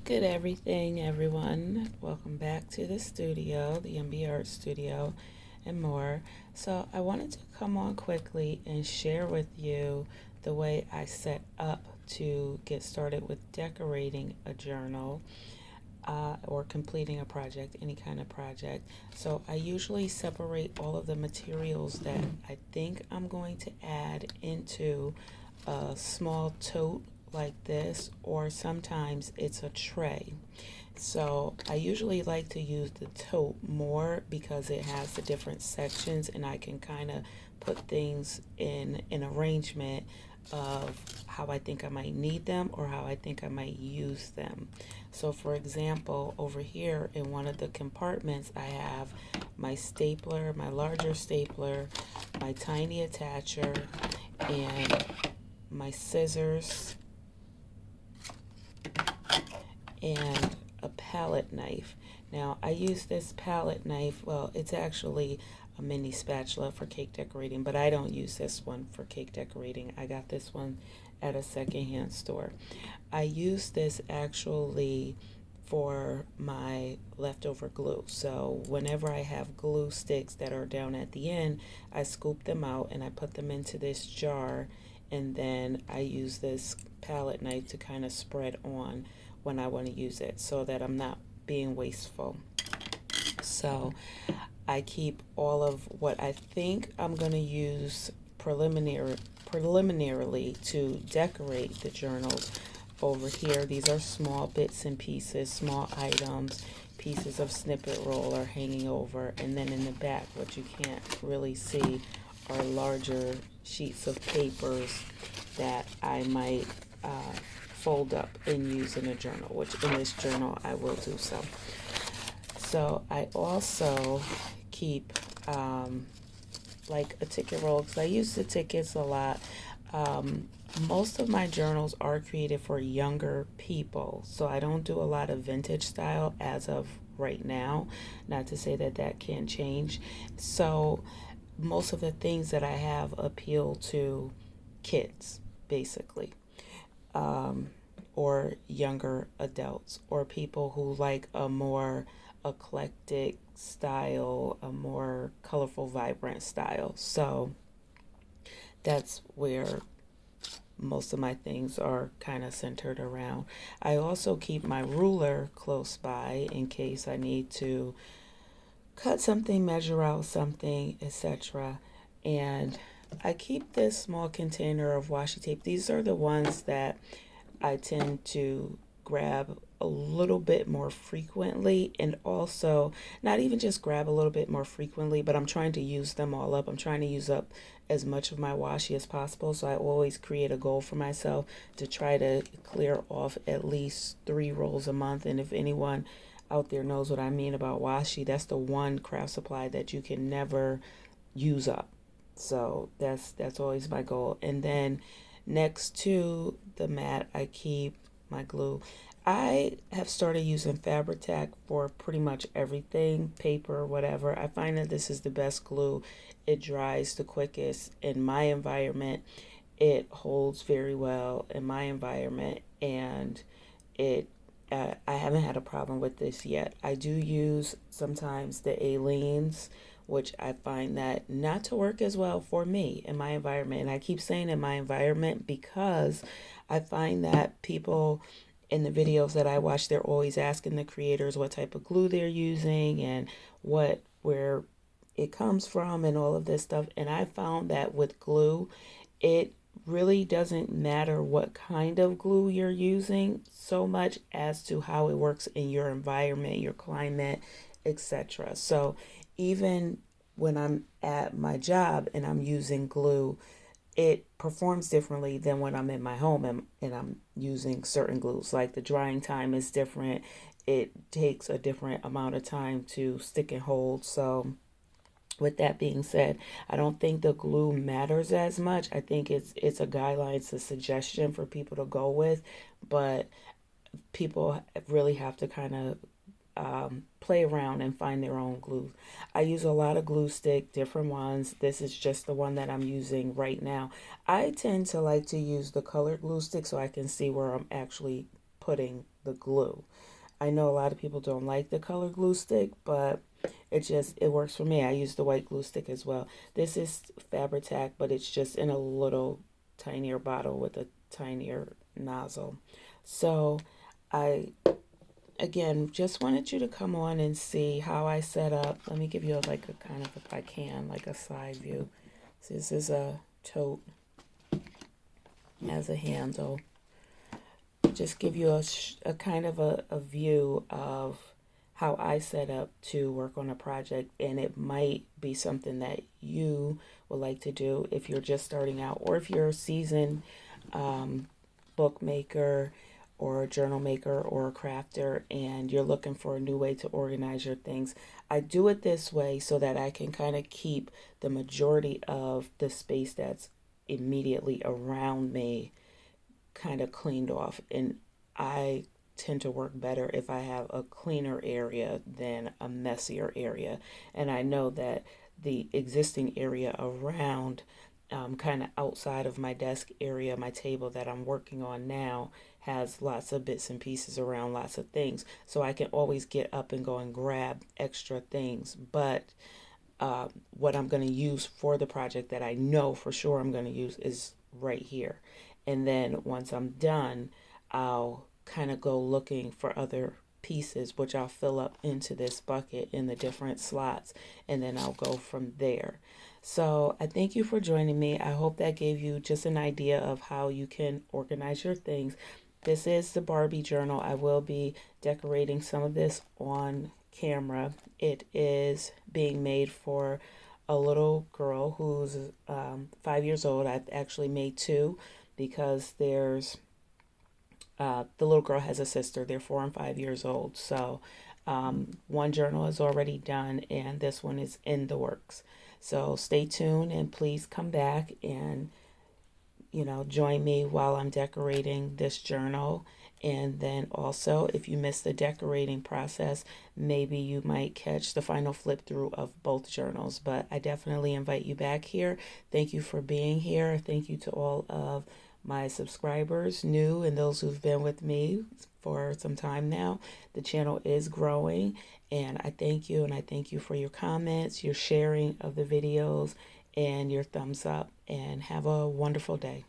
Good everything, everyone. Welcome back to the studio, the MB Art Studio, and more. So, I wanted to come on quickly and share with you the way I set up to get started with decorating a journal or completing a project, any kind of project. So, I usually separate all of the materials that I think I'm going to add into a small tote like this, or sometimes it's a tray. So I usually like to use the tote more because it has the different sections and I can kind of put things in an arrangement of how I think I might need them or how I think I might use them. So for example, over here in one of the compartments, I have my stapler, my larger stapler, my tiny attacher, and my scissors, and a palette knife. Now, I use this palette knife, well, it's actually a mini spatula for cake decorating, but I don't use this one for cake decorating. I got this one at a secondhand store. I use this actually for my leftover glue. So whenever I have glue sticks that are down at the end, I scoop them out and I put them into this jar, and then I use this palette knife to kind of spread on when I want to use it so that I'm not being wasteful. So I keep all of what I think I'm going to use preliminarily to decorate the journals over here. These are small bits and pieces, small items, pieces of snippet roll are hanging over, and then in the back, what you can't really see are larger sheets of papers that I might fold up and use in a journal, which in this journal I will do so. So I also keep like a ticket roll because I use the tickets a lot. Most of my journals are created for younger people, so I don't do a lot of vintage style as of right now. Not to say that that can change. So most of the things that I have appeal to kids, basically, or younger adults, or people who like a more eclectic style, a more colorful, vibrant style. So that's where most of my things are kind of centered around. I also keep my ruler close by in case I need to cut something, measure out something, etc. And I keep this small container of washi tape. These are the ones that I tend to grab a little bit more frequently, and also not even just grab a little bit more frequently, but I'm trying to use them all up. I'm trying to use up as much of my washi as possible, so I always create a goal for myself to try to clear off at least 3 rolls a month. And if anyone out there knows what I mean about washi, that's the one craft supply that you can never use up. So that's always my goal. And then next to the mat, I keep my glue. I have started using Fabri-Tac for pretty much everything, paper, whatever. I find that this is the best glue. It dries the quickest in my environment. It holds very well in my environment, and it I haven't had a problem with this yet. I do use sometimes the Aleene's, which I find that not to work as well for me in my environment. And I keep saying in my environment because I find that people in the videos that I watch, they're always asking the creators what type of glue they're using and where it comes from and all of this stuff. And I found that with glue, it really doesn't matter what kind of glue you're using so much as to how it works in your environment, your climate, etc. So even when I'm at my job and I'm using glue, it performs differently than when I'm in my home and I'm using certain glues. Like the drying time is different. It takes a different amount of time to stick and hold. So with that being said, I don't think the glue matters as much. I think it's a guideline, it's a suggestion for people to go with, but people really have to kind of play around and find their own glue. I use a lot of glue stick, different ones. This is just the one that I'm using right now. I tend to like to use the colored glue stick so I can see where I'm actually putting the glue. I know a lot of people don't like the color glue stick, but it works for me. I use the white glue stick as well. This is Fabri-Tac, but it's just in a little tinier bottle with a tinier nozzle. So I again just wanted you to come on and see how I set up. Let me give you like a kind of, if I can, like a side view. So this is a tote, has a handle. Just give you a kind of a view of how I set up to work on a project, and it might be something that you would like to do if you're just starting out, or if you're a seasoned bookmaker or a journal maker or a crafter and you're looking for a new way to organize your things. I do it this way so that I can kind of keep the majority of the space that's immediately around me kind of cleaned off. And I tend to work better if I have a cleaner area than a messier area. And I know that the existing area around, kind of outside of my desk area, my table that I'm working on now, has lots of bits and pieces around, lots of things. So I can always get up and go and grab extra things. But what I'm going to use for the project that I know for sure I'm going to use is right here. And then once I'm done, I'll kind of go looking for other pieces, which I'll fill up into this bucket in the different slots, and then I'll go from there. So I thank you for joining me. I hope that gave you just an idea of how you can organize your things. This is the Barbie journal. I will be decorating some of this on camera. It is being made for a little girl who's 5 years old. I've actually made two because the little girl has a sister. They're 4 and 5 years old. So one journal is already done and this one is in the works. So stay tuned and please come back and join me while I'm decorating this journal. And then also, if you miss the decorating process, maybe you might catch the final flip through of both journals. But I definitely invite you back here. Thank you for being here. Thank you to all of my subscribers, new and those who've been with me for some time now. The channel is growing, and I thank you, and I thank you for your comments, your sharing of the videos, and your thumbs up, and have a wonderful day.